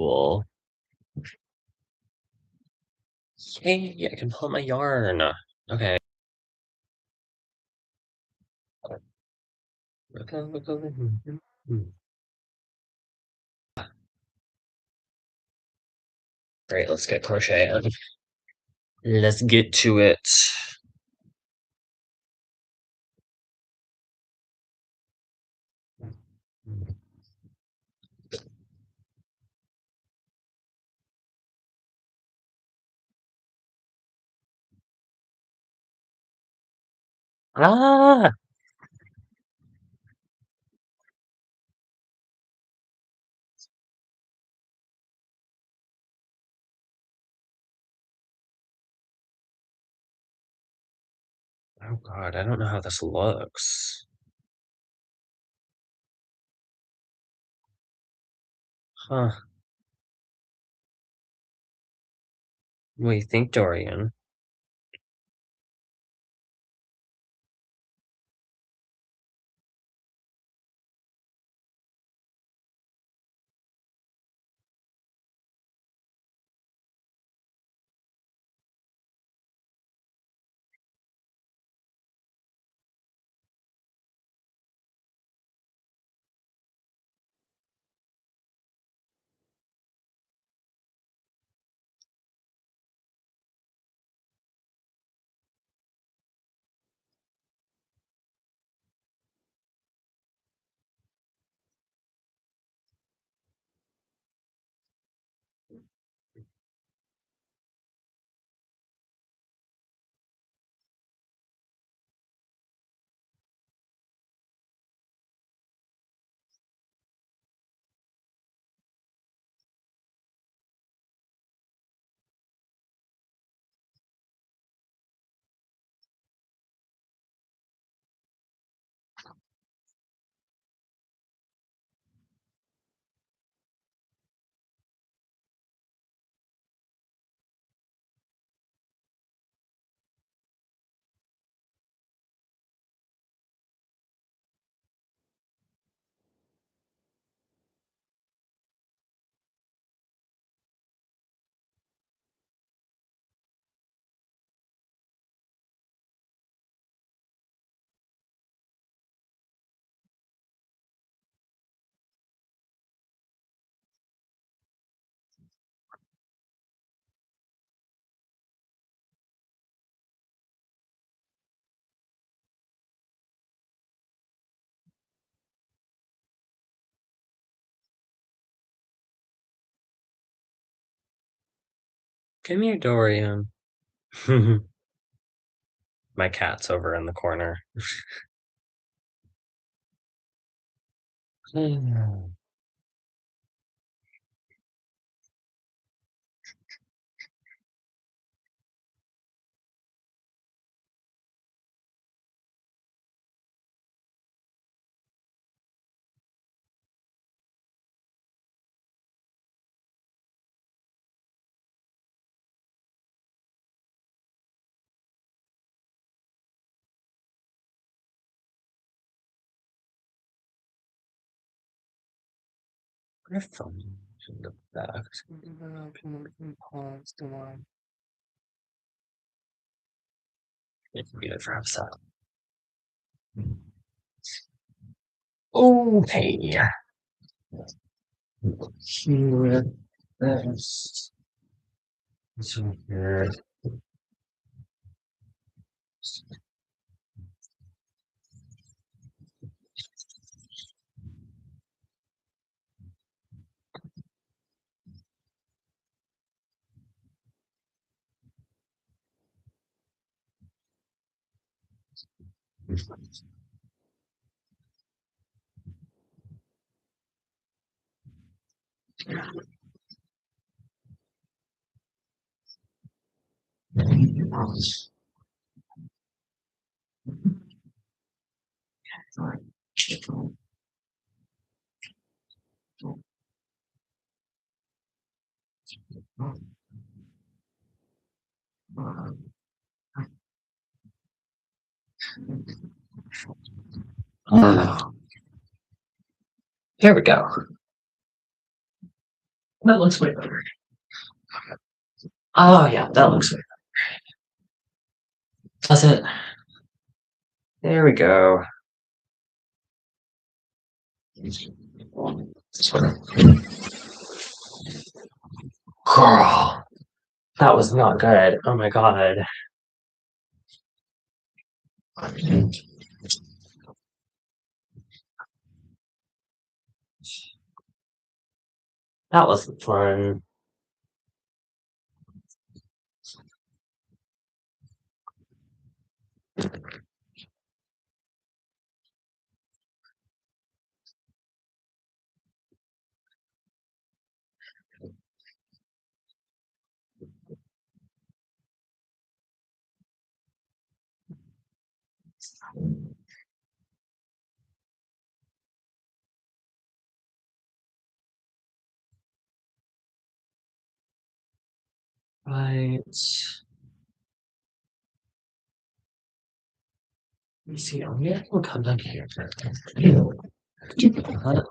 Cool. Yay, I can pull out my yarn. Okay. Great, let's get crocheting. Let's get to it. Ah! Oh god, I don't know how this looks. Huh. What do you think, Dorian? Come here, Dorian. My cat's over in the corner. Griffin in the back. It's good for upset. Okay. Here, this. So here. Here we go. That looks way better. Oh yeah, that looks way better. Does it? There we go. Girl, that was not good. Oh my god. That wasn't fun. Right. Let me see. I'm gonna come down here. Huh?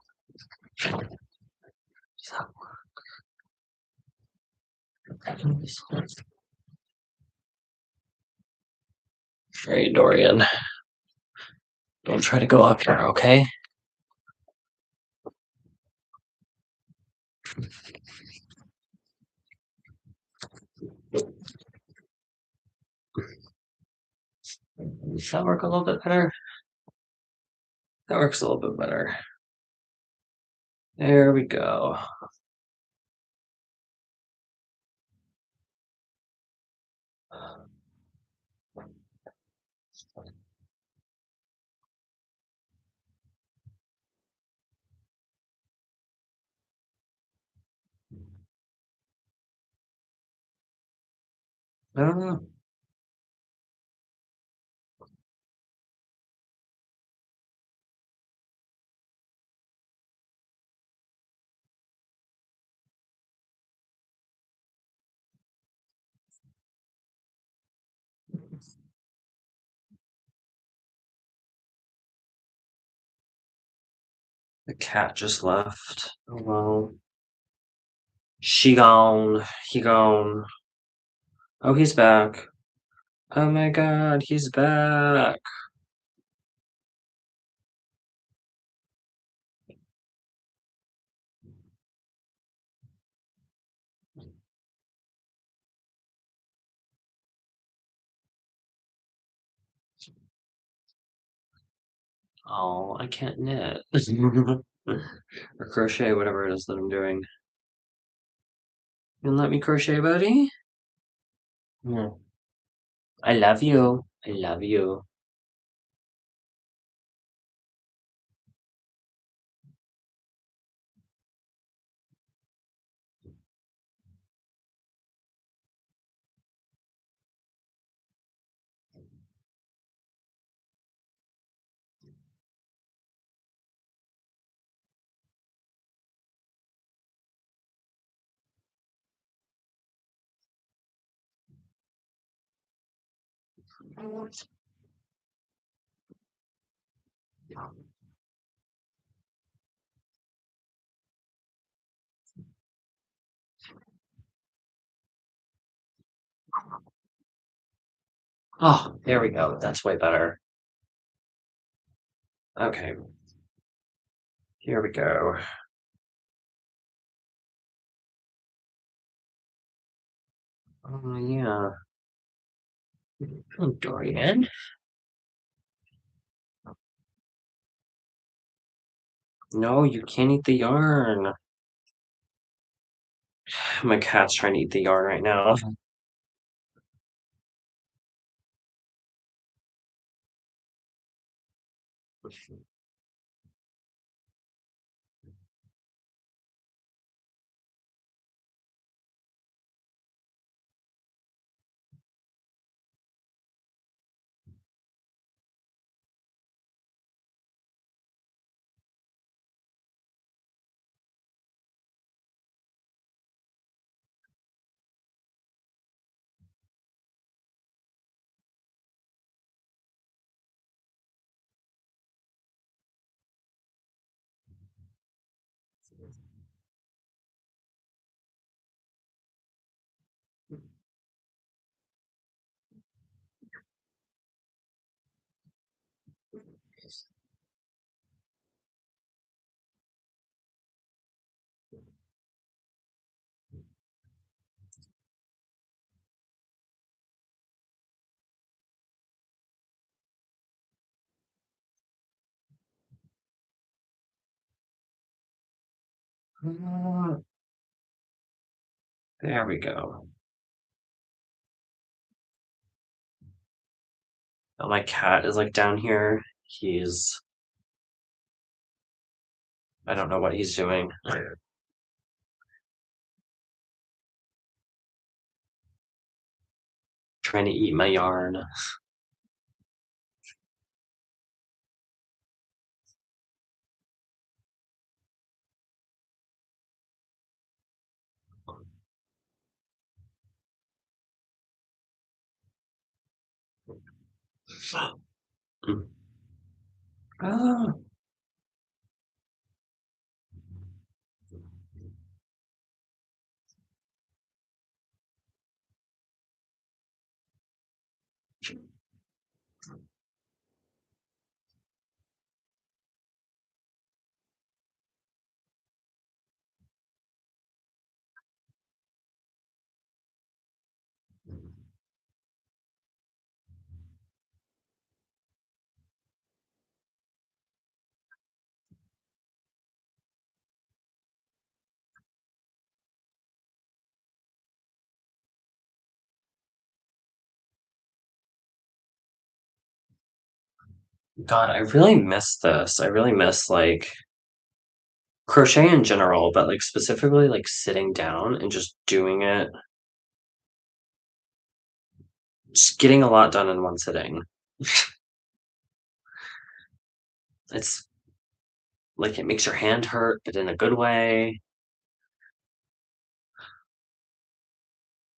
Hey, Dorian. Don't try to go up here, okay? Does that work a little bit better? That works a little bit better. There we go. I don't know. The cat just left. Oh well. She gone. He gone. Oh, he's back. Oh my god, he's back. Oh, I can't knit. Or crochet, whatever it is that I'm doing. You let me crochet, buddy? Yeah. I love you. I love you. Oh, there we go. That's way better. Okay, here we go. Oh, yeah. Oh, Dorian. No, you can't eat the yarn. My cat's trying to eat the yarn right now. There we go. Oh, my cat is like down here. I don't know what he's doing. Trying to eat my yarn. Mm. Ah, God, I really miss this. I really miss like crochet in general, but like specifically like sitting down and just doing it, just getting a lot done in one sitting. It's like it makes your hand hurt, but in a good way.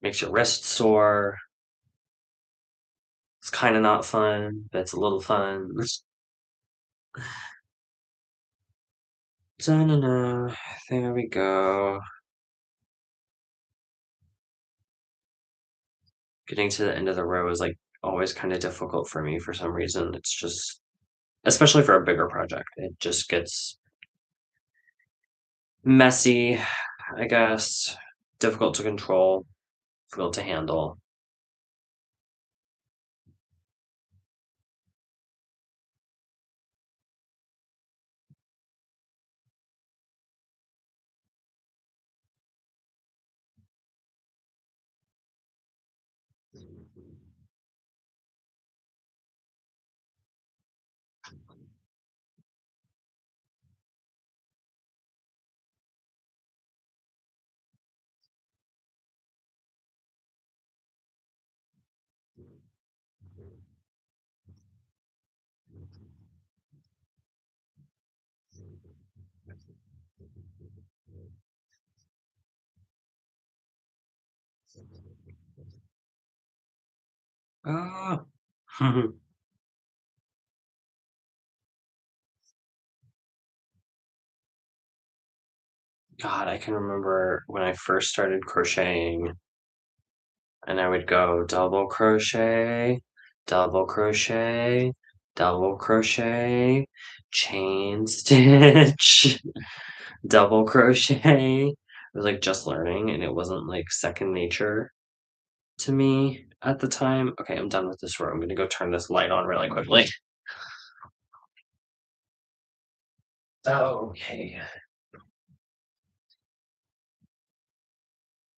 Makes your wrist sore. It's kind of not fun, but it's a little fun. Da-na-na. There we go. Getting to the end of the row is like always kind of difficult for me for some reason. It's just, especially for a bigger project, it just gets messy, I guess, difficult to control, difficult to handle. Ah. God, I can remember when I first started crocheting and I would go double crochet, double crochet, chain stitch, double crochet. I was like just learning and it wasn't like second nature to me at the time. Okay, I'm done with this row. I'm gonna go turn this light on really quickly. Okay.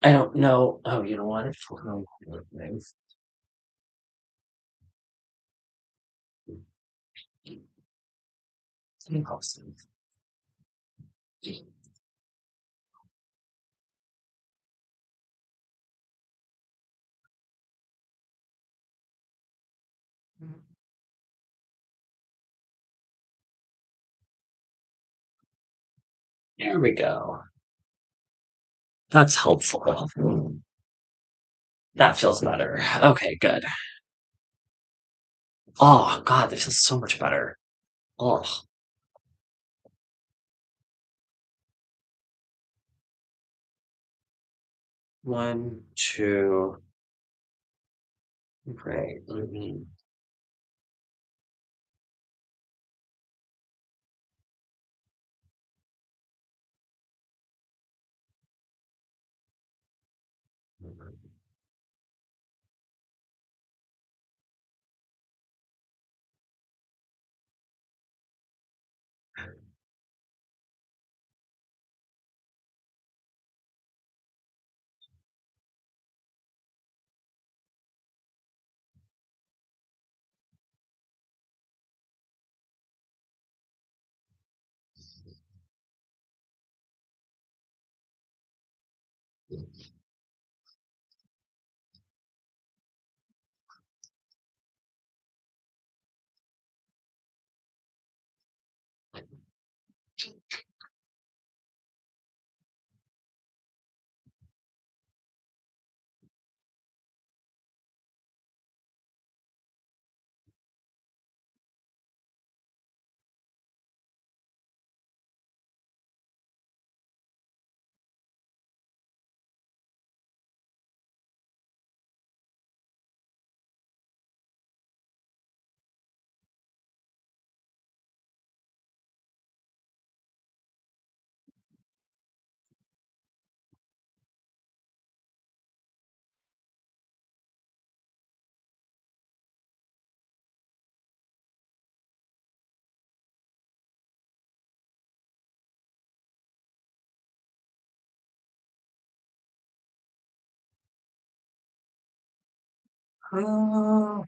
I don't know. Oh, you know what? There we go. That's helpful. That feels better. Okay, good. Oh god, that feels so much better. Oh, 1, 2, great. Oh,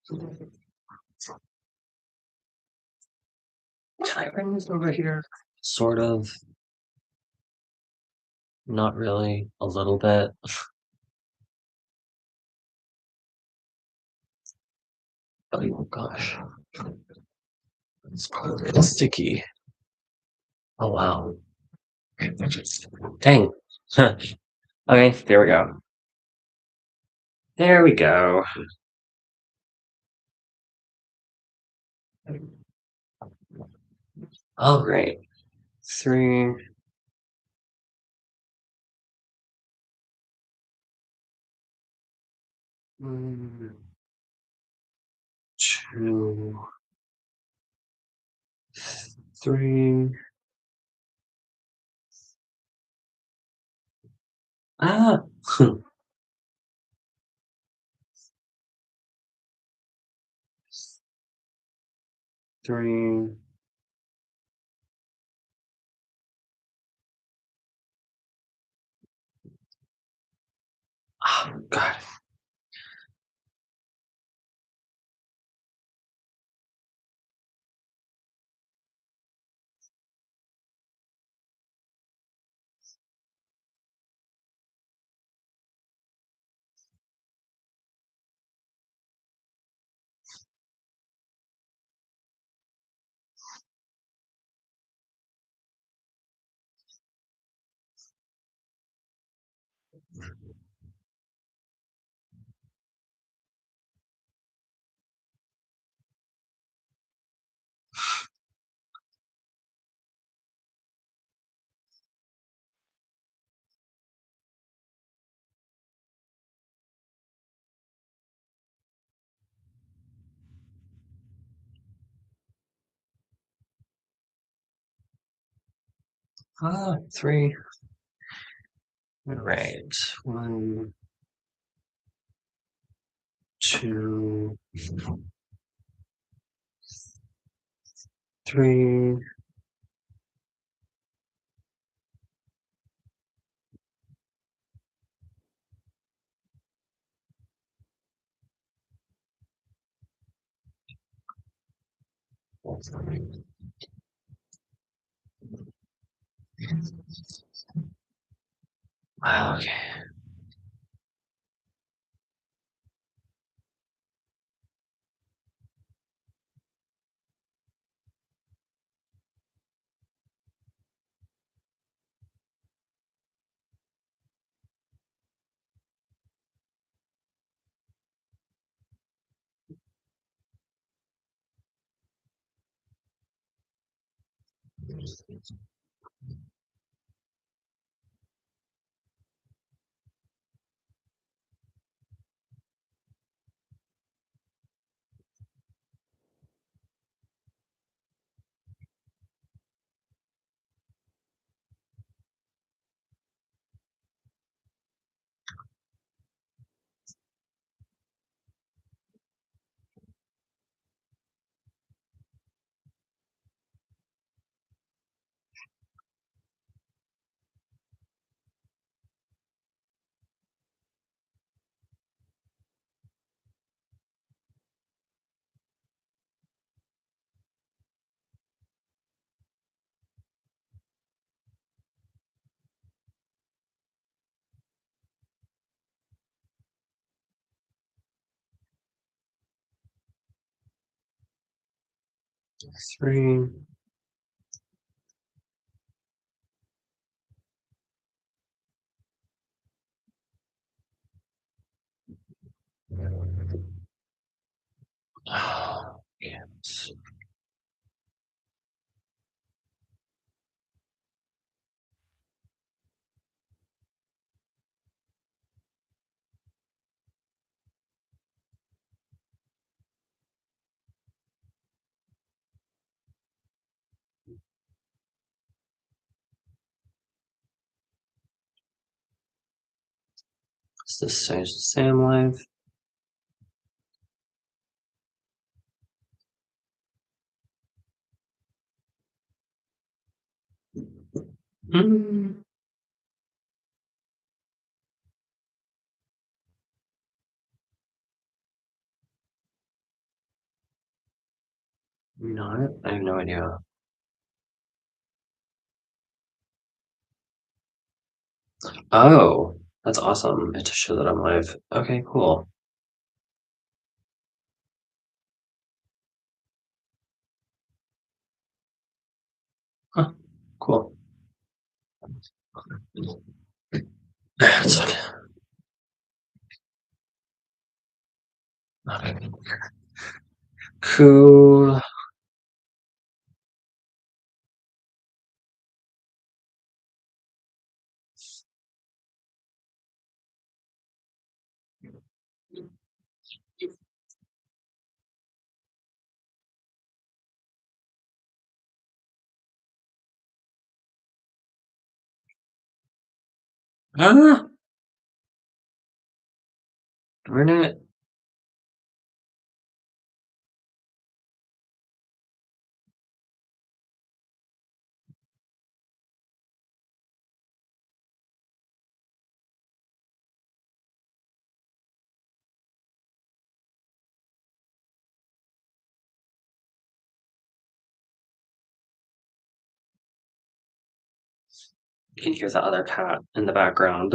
'Cause can I bring this over here? Sort of, not really, a little bit. Oh gosh, it's probably sticky. Oh wow. Dang. Okay, there we go. There we go. Oh great. 3, mm, 2, 3. Ah, 3. Oh god. Ah, 3. Right. 1, 2, 3. Wow, okay. 3. Oh, yes. Is this Sam Live? Mm, not. I have no idea. Oh, that's awesome. It just shows that I'm live. Okay, cool. Huh, cool. It's okay. Okay. Cool. Ah, darn it. You can hear the other cat in the background.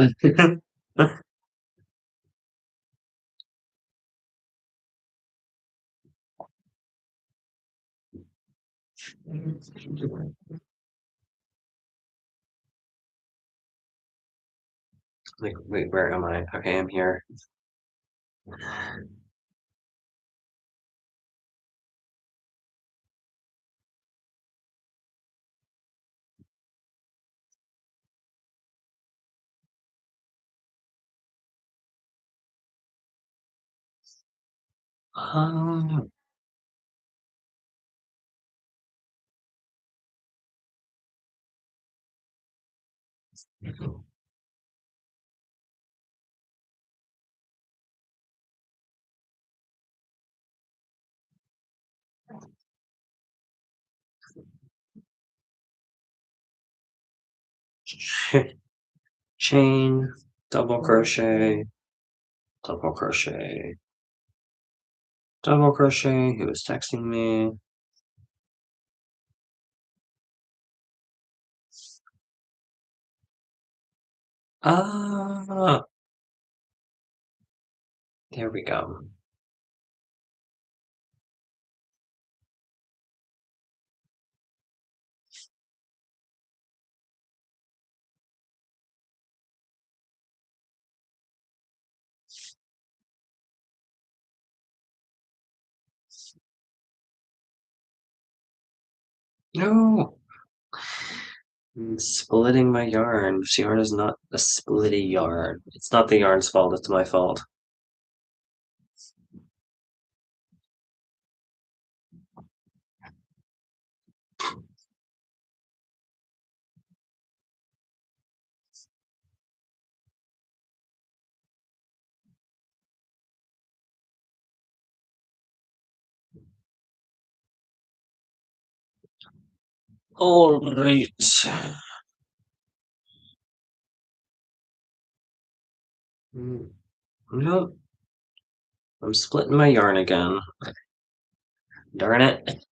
Like, wait, where am I? Okay, I'm here. Um, chain, double crochet, double crochet, double crochet. Who was texting me? Ah, there we go. No. Splitting my yarn. This yarn is not a splitty yarn. It's not the yarn's fault, it's my fault. Alright. No, I'm splitting my yarn again. Darn it.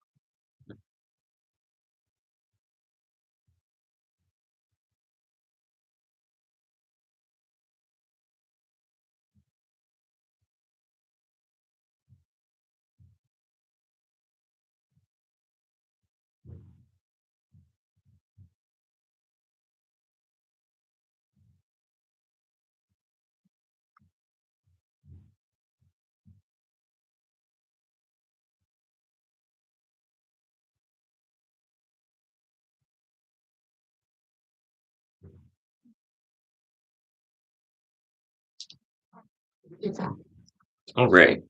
Alright.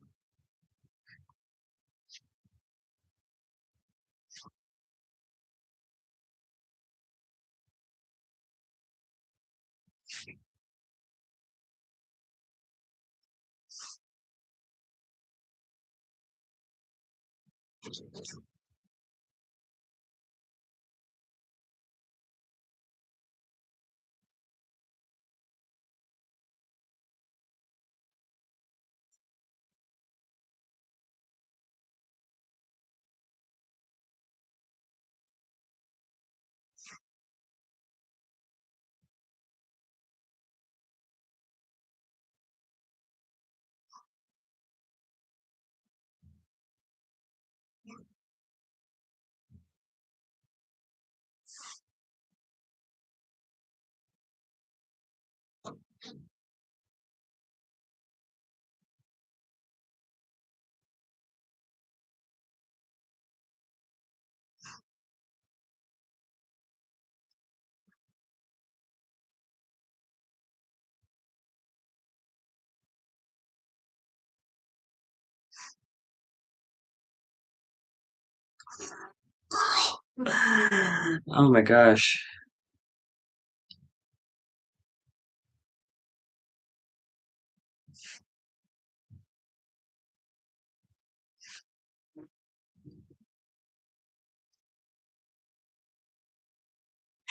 Oh my gosh.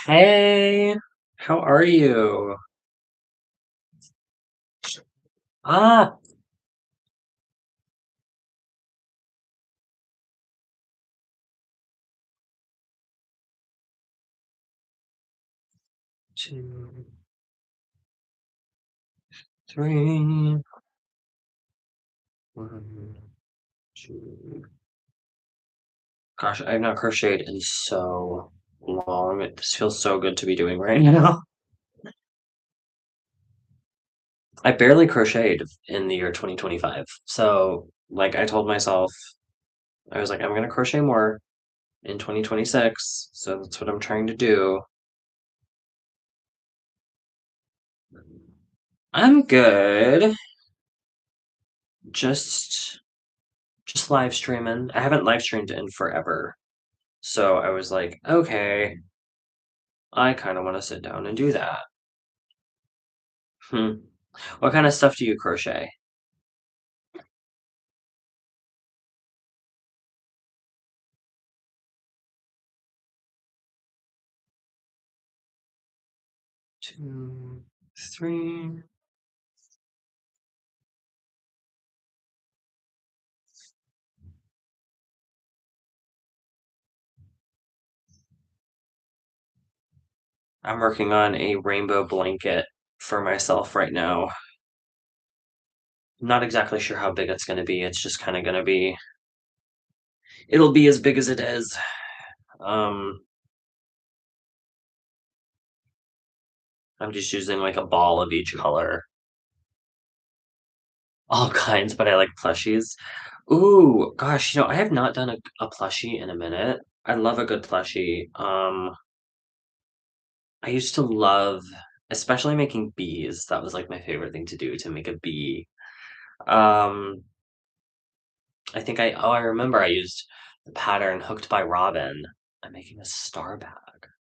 Hey, how are you? Ah, 2, 3, 1, 2. Gosh, I have not crocheted in so long. It just feels so good to be doing right now. I barely crocheted in the year 2025. So, like, I told myself, I was like, I'm gonna crochet more in 2026. So that's what I'm trying to do. I'm good. Just just live streaming. I haven't live streamed in forever. So I was like, okay, I kind of want to sit down and do that. Hmm. What kind of stuff do you crochet? 2, 3. I'm working on a rainbow blanket for myself right now. I'm not exactly sure how big it's going to be. It's just kind of going to be, it'll be as big as it is. Um, I'm just using like a ball of each color. All kinds, but I like plushies. Ooh, gosh, I have not done a plushie in a minute. I love a good plushie. I used to love especially making bees, that was, like, my favorite thing to do, to make a bee. Um, I remember I used the pattern Hooked by Robin. I'm making a star bag.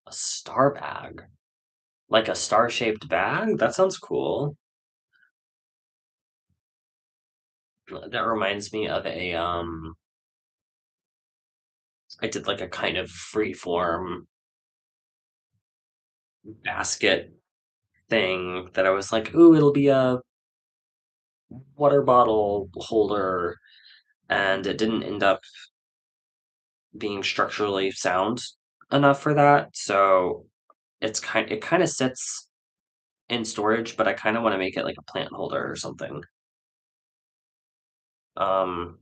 A star bag? Like a star-shaped bag? That sounds cool. That reminds me of I did, like, a kind of free-form basket thing that I was like, "Ooh, it'll be a water bottle holder," and it didn't end up being structurally sound enough for that, so it kinda sits in storage, but I kinda wanna make it like a plant holder or something. Um,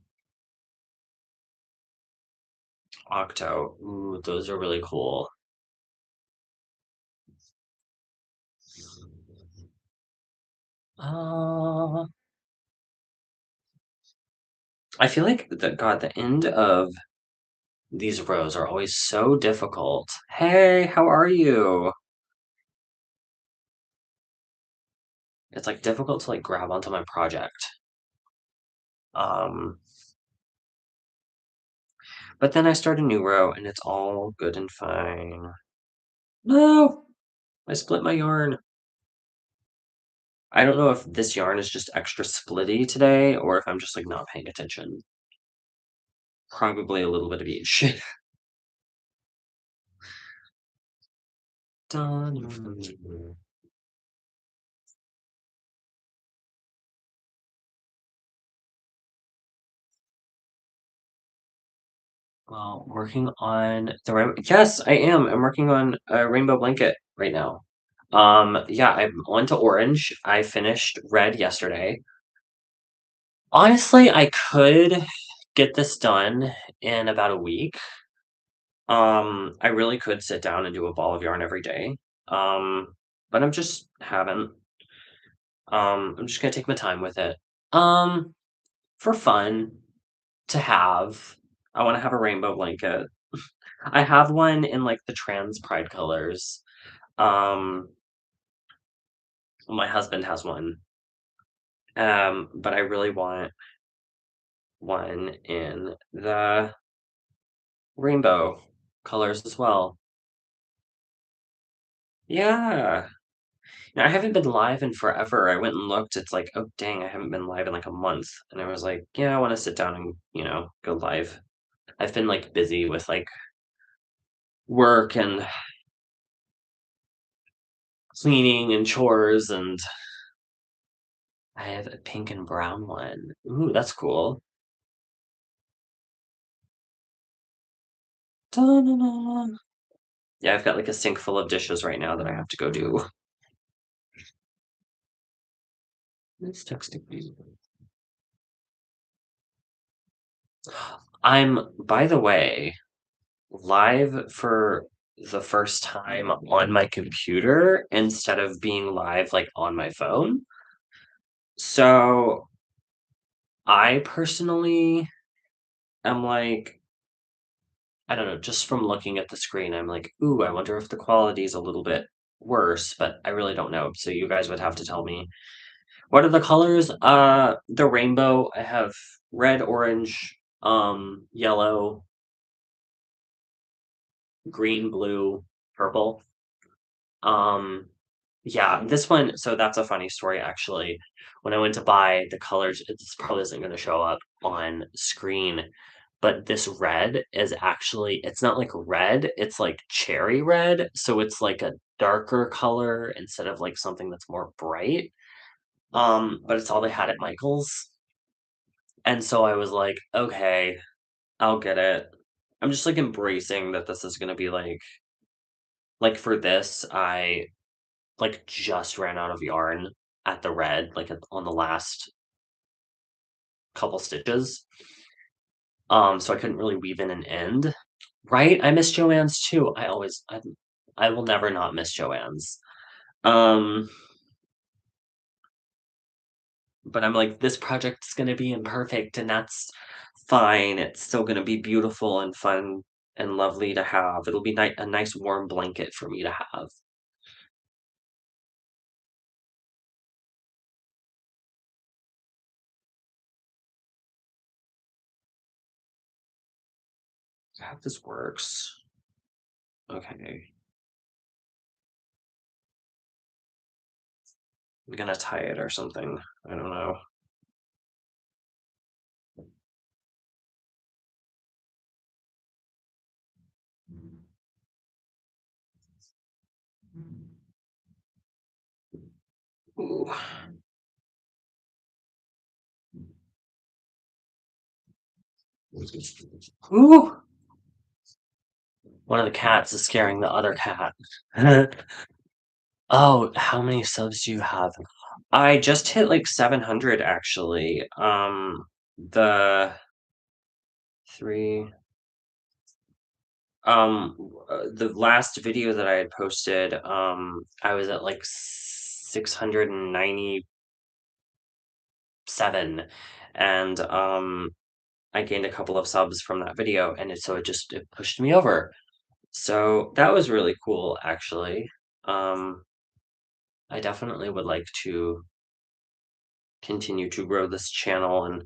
Octo. Ooh, those are really cool. Uh, I feel like the end of these rows are always so difficult. "Hey, how are you?" It's, like, difficult to, like, grab onto my project. Um, but then I start a new row, and it's all good and fine. No! I split my yarn. I don't know if this yarn is just extra splitty today or if I'm just, like, not paying attention. Probably a little bit of each. Done. Well, working on the yes, I am. I'm working on a rainbow blanket right now. Yeah, I'm on to orange. I finished red yesterday. Honestly, I could get this done in about a week. I really could sit down and do a ball of yarn every day. Um, but I'm just haven't. I'm just gonna take my time with it. Um, for fun to have. I want to have a rainbow blanket. I have one in like the trans pride colors. Um, my husband has one. But I really want one in the rainbow colors as well. Yeah. I haven't been live in forever. I went and looked. It's like, oh dang, I haven't been live in like a month. And I was like, yeah, I want to sit down and, go live. I've been like busy with like work and cleaning and chores, and I have a pink and brown one. Ooh, that's cool. Ta-da-da. Yeah, I've got like a sink full of dishes right now that I have to go do. It's texting me. By the way, live for the first time on my computer instead of being live like on my phone. So I personally am like, I don't know, just from looking at the screen, I'm like, ooh, I wonder if the quality is a little bit worse, but I really don't know. So you guys would have to tell me. What are the colors? The rainbow. I have red, orange, yellow, green, blue, purple. Um, yeah, this one, so that's a funny story actually. When I went to buy the colors, this probably isn't going to show up on screen, but this red is actually, it's not like red, it's like cherry red. So it's like a darker color instead of like something that's more bright. But it's all they had at Michael's. And so I was like, okay, I'll get it. I'm just like embracing that this is going to be like for this, I like, just ran out of yarn at the red, like, on the last couple stitches, so I couldn't really weave in an end. Right? I miss Joann's too. I will never not miss Joann's. Um, but I'm like, "This project's gonna be imperfect, and that's fine. It's still gonna be beautiful and fun and lovely to have. It'll be a nice warm blanket for me to have." I hope this works. Okay. I'm gonna tie it or something. I don't know. Ooh. Ooh. One of the cats is scaring the other cat. Oh, how many subs do you have? I just hit like 700 actually. The 3 the last video that I had posted, I was at like 697 and I gained a couple of subs from that video and it pushed me over. So that was really cool actually. Um I definitely would like to continue to grow this channel and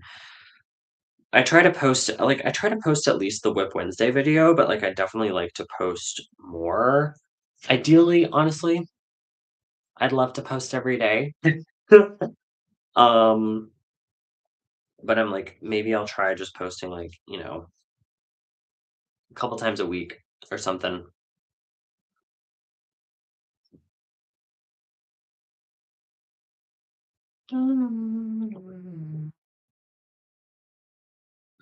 I try to post at least the Whip Wednesday video, but like I definitely like to post more. Ideally, honestly, I'd love to post every day. Um, but I'm like, maybe I'll try just posting like, a couple times a week or something. Are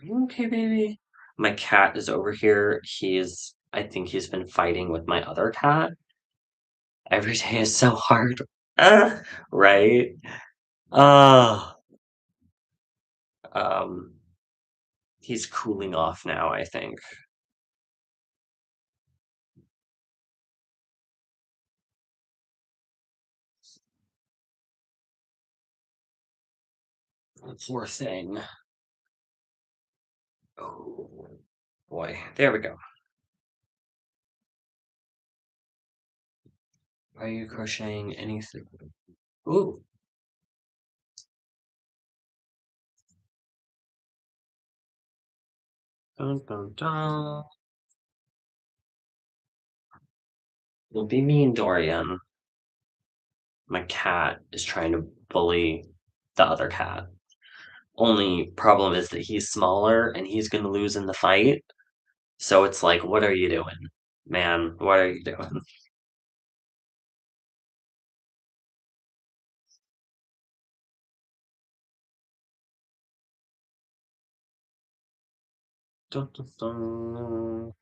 you okay, baby? My cat is over here. I think he's been fighting with my other cat. Every day is so hard. Right? Uh, um, he's cooling off now, I think. Poor thing. Oh, boy. There we go. Are you crocheting anything? Ooh. Dun, dun, dun. Don't be mean, Dorian. My cat is trying to bully the other cat. Only problem is that he's smaller and he's gonna lose in the fight. So it's like, what are you doing? Man, what are you doing? Dun, dun, dun.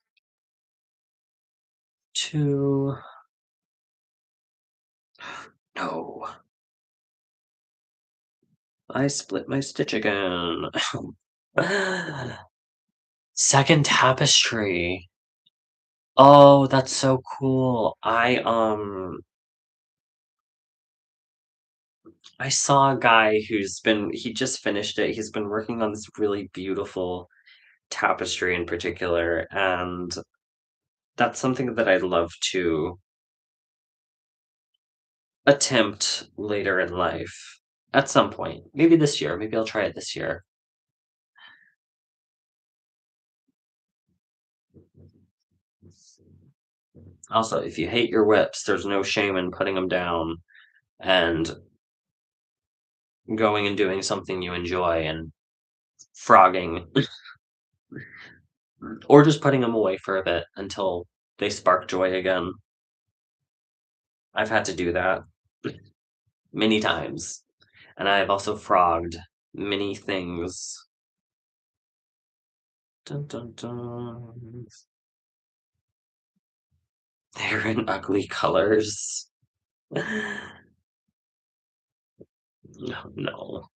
2. No. I split my stitch again. Second tapestry. Oh, that's so cool. I saw a guy he just finished it. He's been working on this really beautiful tapestry in particular, and that's something that I'd love to attempt later in life at some point. Maybe this year. Maybe I'll try it this year. Also, if you hate your whips, there's no shame in putting them down and going and doing something you enjoy and frogging, or just putting them away for a bit until they spark joy again. I've had to do that many times, and I've also frogged many things. Dun, dun, dun. They're in ugly colors. No, no.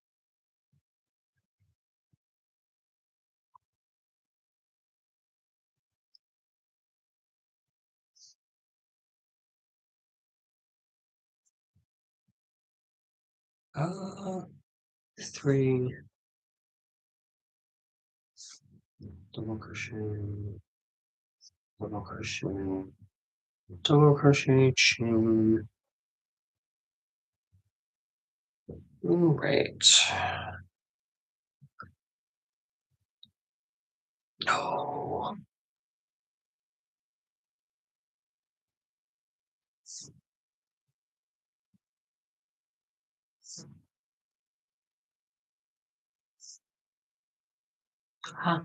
Uh, 3 double crochet, double crochet, double crochet, chain. All right. No. Huh,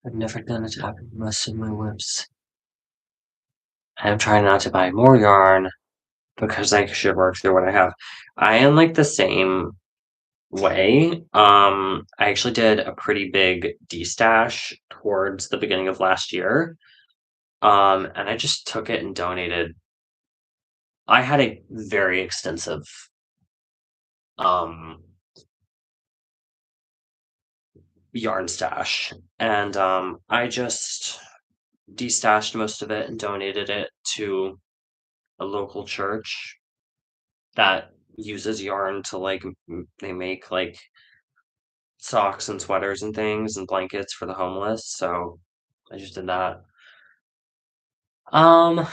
I've never done a topping most of my whips. I'm trying not to buy more yarn because I should work through what I have. I am like the same way. I actually did a pretty big destash towards the beginning of last year. And I just took it and donated. I had a very extensive um yarn stash, and I just destashed most of it and donated it to a local church that uses yarn to like they make like socks and sweaters and things and blankets for the homeless. So I just did that. Um,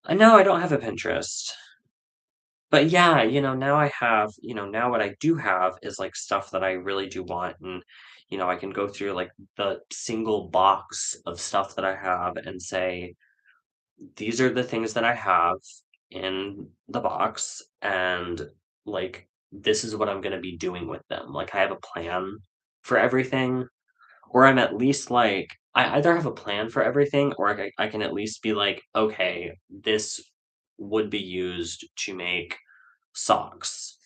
I know I don't have a Pinterest. But yeah, now I have, now what I do have is like stuff that I really do want. And, I can go through like the single box of stuff that I have and say, these are the things that I have in the box. And like, this is what I'm going to be doing with them. Like, I have a plan for everything, or I'm at least like, I either have a plan for everything, or I can at least be like, okay, this would be used to make socks,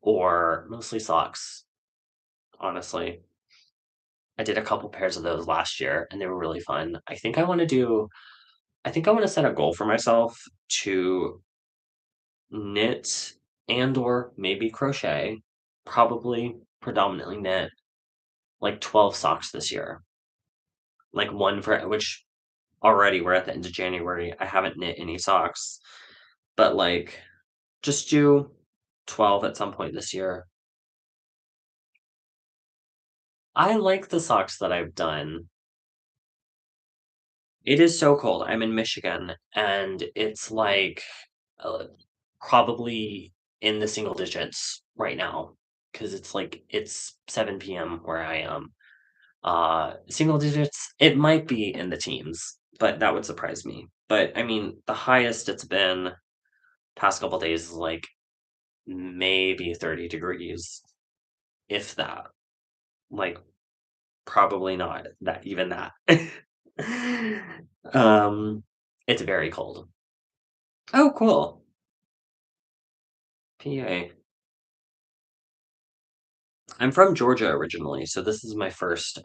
or mostly socks, honestly. I did a couple pairs of those last year, and they were really fun. I think I wanna set a goal for myself to knit and or maybe crochet, probably predominantly knit, like 12 socks this year. Like, one for which already we're at the end of January, I haven't knit any socks, but, like, just do 12 at some point this year. I like the socks that I've done. It is so cold. I'm in Michigan, and it's, like, uh, probably in the single digits right now because it's 7 PM where I am. Single digits, it might be in the teens, but that would surprise me. But, I mean, the highest it's been past couple days is, like, maybe 30 degrees, if that. Like, probably not that even that. Um, it's very cold. Oh, cool. PA. I'm from Georgia originally, so this is my first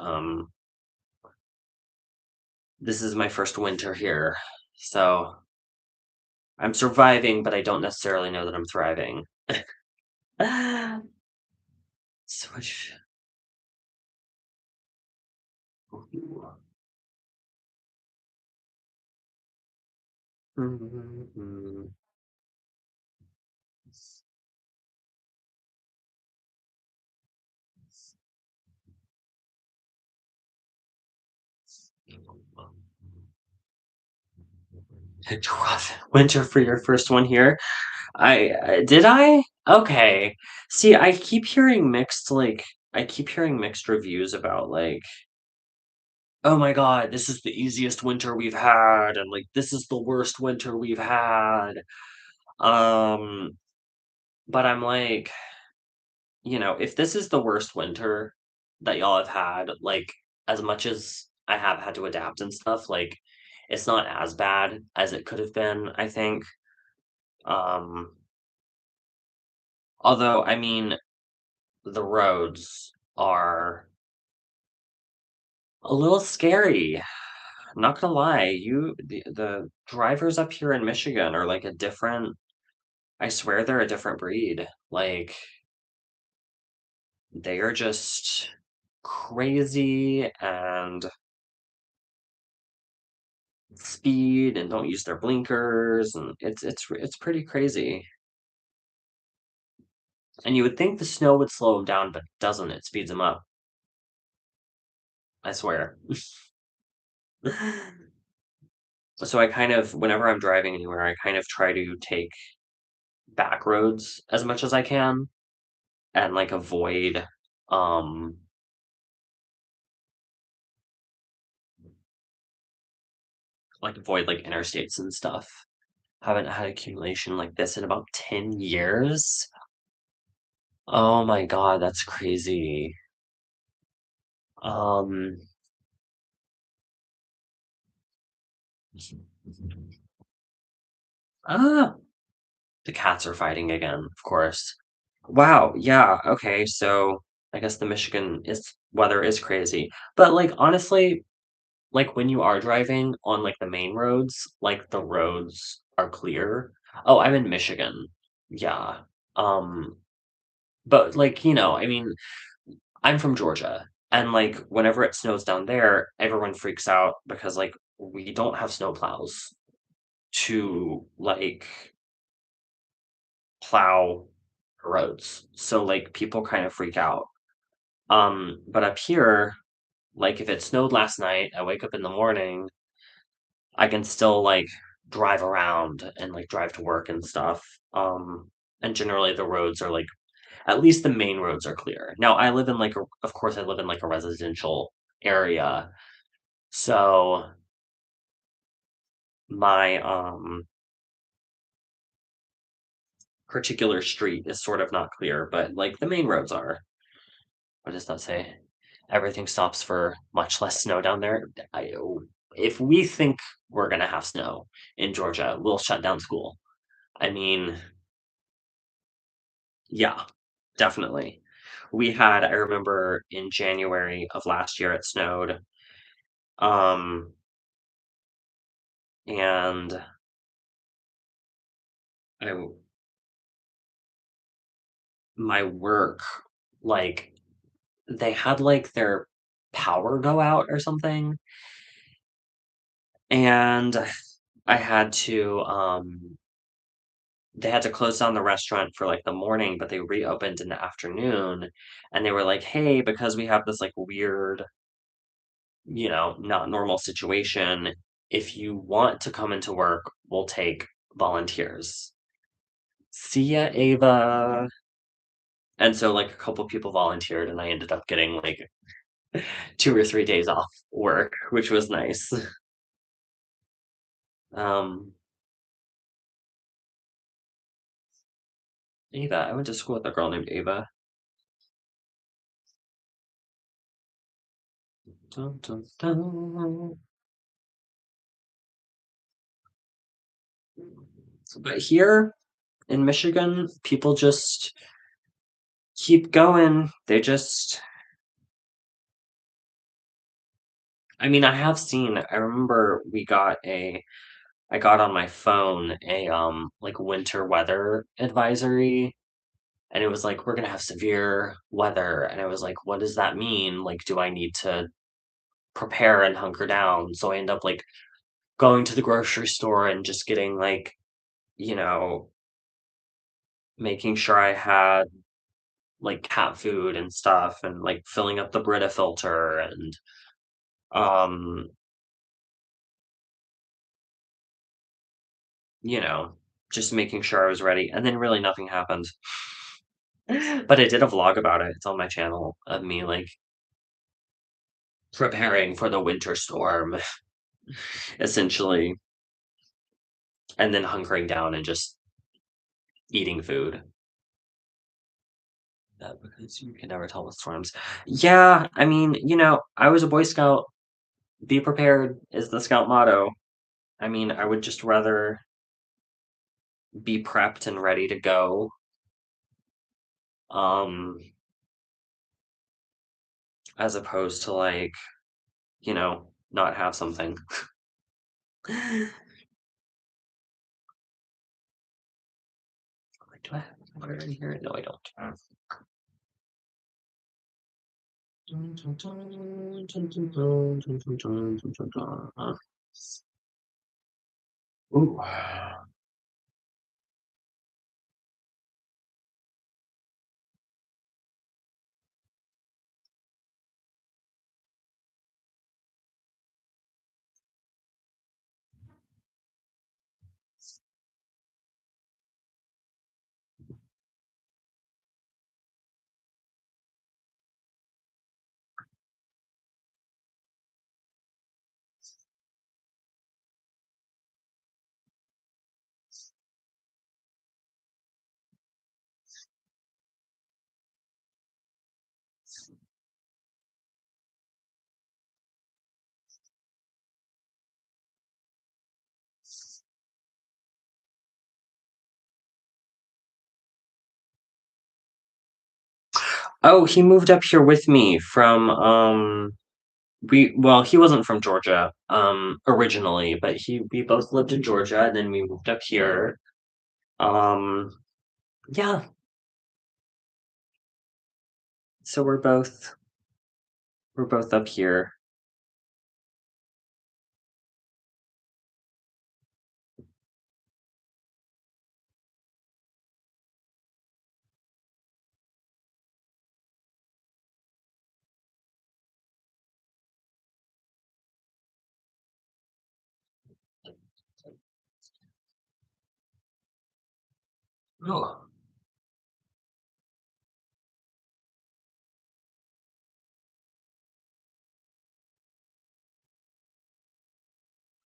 winter here. So, I'm surviving, but I don't necessarily know that I'm thriving. Switch. Ooh. Mhm. It's rough winter for your first one here. Did I? Okay. See, I keep hearing mixed reviews about, like, "Oh my god, this is the easiest winter we've had," and, like, "This is the worst winter we've had." Um, but I'm like, if this is the worst winter that y'all have had, like, as much as I have had to adapt and stuff, like, it's not as bad as it could have been, I think. Um, although, I mean, the roads are a little scary. Not gonna lie, the drivers up here in Michigan are like a different. I swear they're a different breed. Like, they are just crazy and speed and don't use their blinkers, and it's pretty crazy. And you would think the snow would slow them down, but it doesn't. It speeds them up. I swear. So I kind of, whenever I'm driving anywhere, I kind of try to take back roads as much as I can and like um avoid like interstates and stuff. Haven't had accumulation like this in about 10 years. Oh my God, that's crazy. Um, ah, the cats are fighting again, of course. Wow, yeah, okay, so I guess the Michigan is weather is crazy. But like honestly, like when you are driving on like the main roads, like the roads are clear. Oh, I'm in Michigan. Yeah. Um, but like, I mean, I'm from Georgia, and, like, whenever it snows down there, everyone freaks out because, like, we don't have snowplows to, like, plow roads, so, like, people kind of freak out. But up here, like, if it snowed last night, I wake up in the morning, I can still, like, drive around and, like, drive to work and stuff, and generally the roads are, like at least the main roads are clear. Now I live in, like, a of course, I live in, like, a residential area. So my particular street is sort of not clear, but like the main roads are. What does that say? Everything stops for much less snow down there. If we think we're gonna have snow in Georgia, we'll shut down school. I mean, yeah, definitely. I remember in January of last year it snowed. Um, and I my work, like they had, like, their power go out or something, and I had to, they had to close down the restaurant for, like, the morning, but they reopened in the afternoon, and they were like, "Hey, because we have this, like, weird, not normal situation, if you want to come into work, we'll take volunteers." "See ya, Ava." And so, like, a couple people volunteered, and I ended up getting, like, 2 or 3 days off work, which was nice. Um Ava. I went to school with a girl named Ava. Dun, dun, dun. But here in Michigan, people just keep going. I mean, I remember I got on my phone a, like, winter weather advisory, and it was like, "We're gonna have severe weather," and I was like, "What does that mean? Like, do I need to prepare and hunker down?" So I end up, like, going to the grocery store and just getting, like, you know, making sure I had like cat food and stuff and like filling up the Brita filter and um, you know, just making sure I was ready. And then really nothing happened. But I did a vlog about it. It's on my channel of me like preparing for the winter storm, essentially, and then hunkering down and just eating food. Because you can never tell with storms. Yeah, I mean, I was a Boy Scout. Be prepared is the Scout motto. I mean, I would just rather be prepped and ready to go, um, as opposed to, like, not have something. Like, do I have water in here? No, I don't. Ooh. Oh, he moved up here with me from, he wasn't from Georgia, originally, but we both lived in Georgia, and then we moved up here. Um, yeah, so we're both up here. Oh,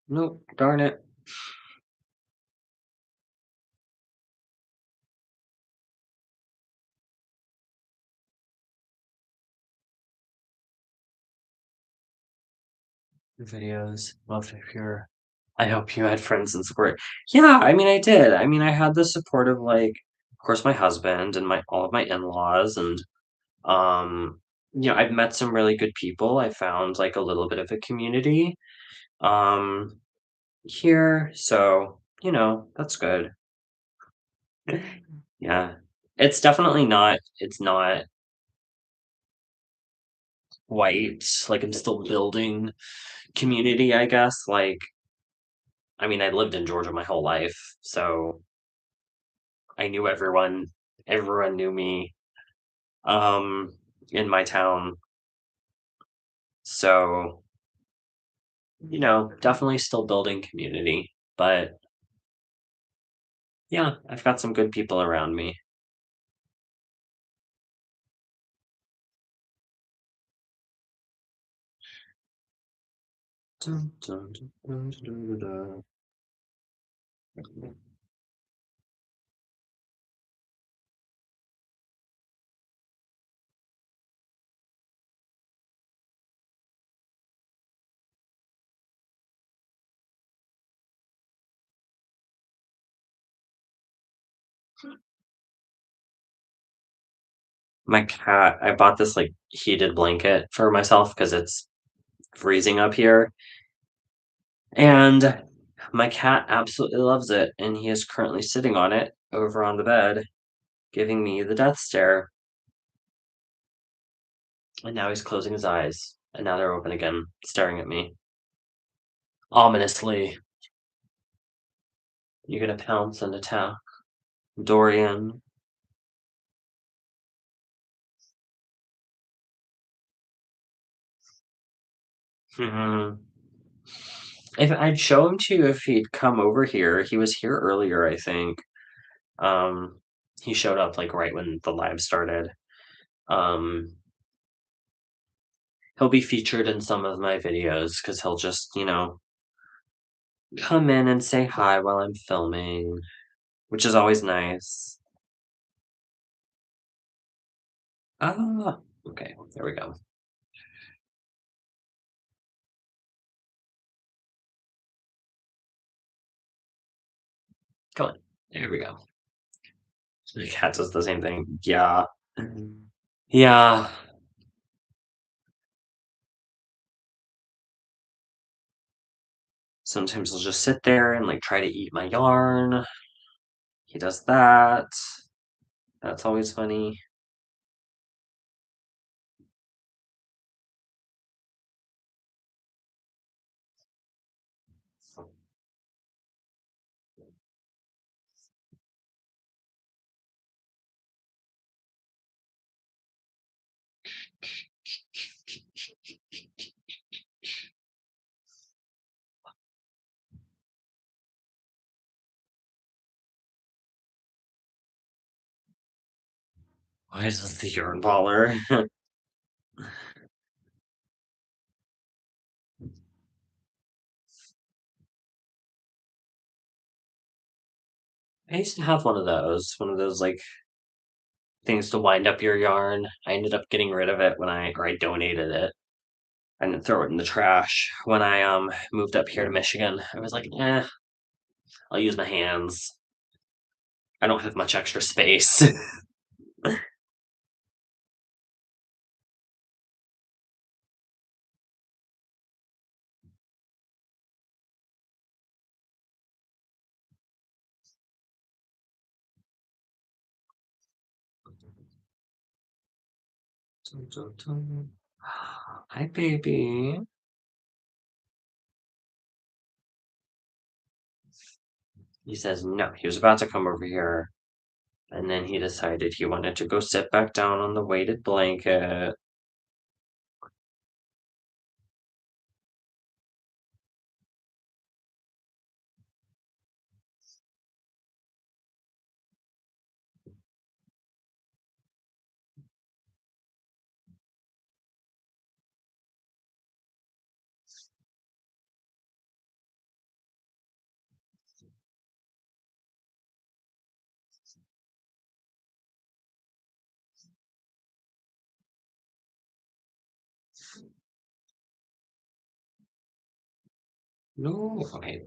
nope, darn it. Videos, love to hear. I hope you had friends in support. Yeah, I mean, I did. I mean, I had the support of like, of course, my husband and my all of my in-laws, and um, I've met some really good people. I found like a little bit of a community um here, so that's good. Yeah, it's not quite like I'm still building community, I guess. Like, I mean, I lived in Georgia my whole life, so I knew everyone. Everyone knew me um, in my town. So, definitely still building community. But yeah, I've got some good people around me. Dun, dun, dun, dun, dun, dun, dun. My cat, I bought this like heated blanket for myself because it's freezing up here. And my cat absolutely loves it. And he is currently sitting on it over on the bed, giving me the death stare. And now he's closing his eyes. And now they're open again, staring at me. Ominously. You're gonna pounce and attack. Dorian. Mhm. If I'd show him to you if he'd come over here. He was here earlier, I think. Um, he showed up like right when the live started. Um, he'll be featured in some of my videos because he'll just, come in and say hi while I'm filming, which is always nice. Ah, okay, there we go. Come on. There we go. The cat does the same thing. Yeah. Yeah. Sometimes he'll just sit there and like try to eat my yarn. He does that. That's always funny. Why is this the yarn baller? I used to have one of those like things to wind up your yarn. I ended up getting rid of it or I donated it. I didn't throw it in the trash when I moved up here to Michigan. I was like, I'll use my hands. I don't have much extra space. Dun, dun, dun. Hi, baby. He says no. He was about to come over here, and then he decided he wanted to go sit back down on the weighted blanket. No, okay.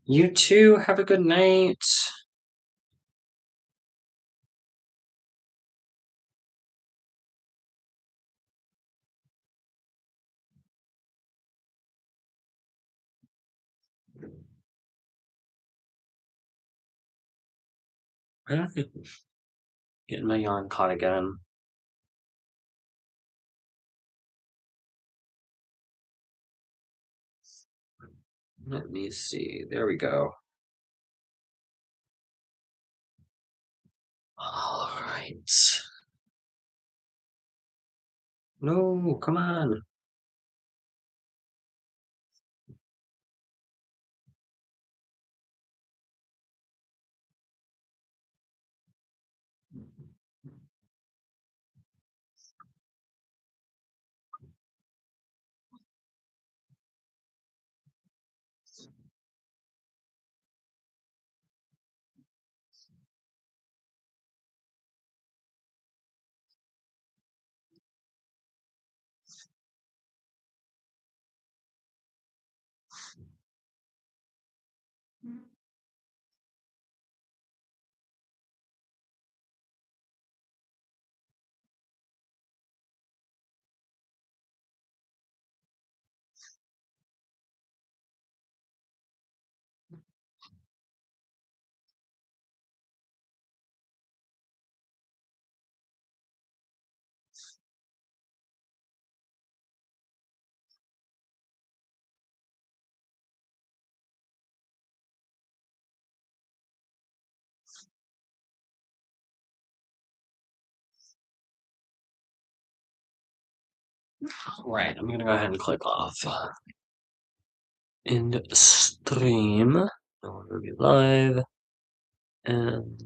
You too. Have a good night. Getting my yarn caught again. Let me see. There we go. All right. No, come on. Right, I'm gonna go ahead and click off. End stream. No one will be live. And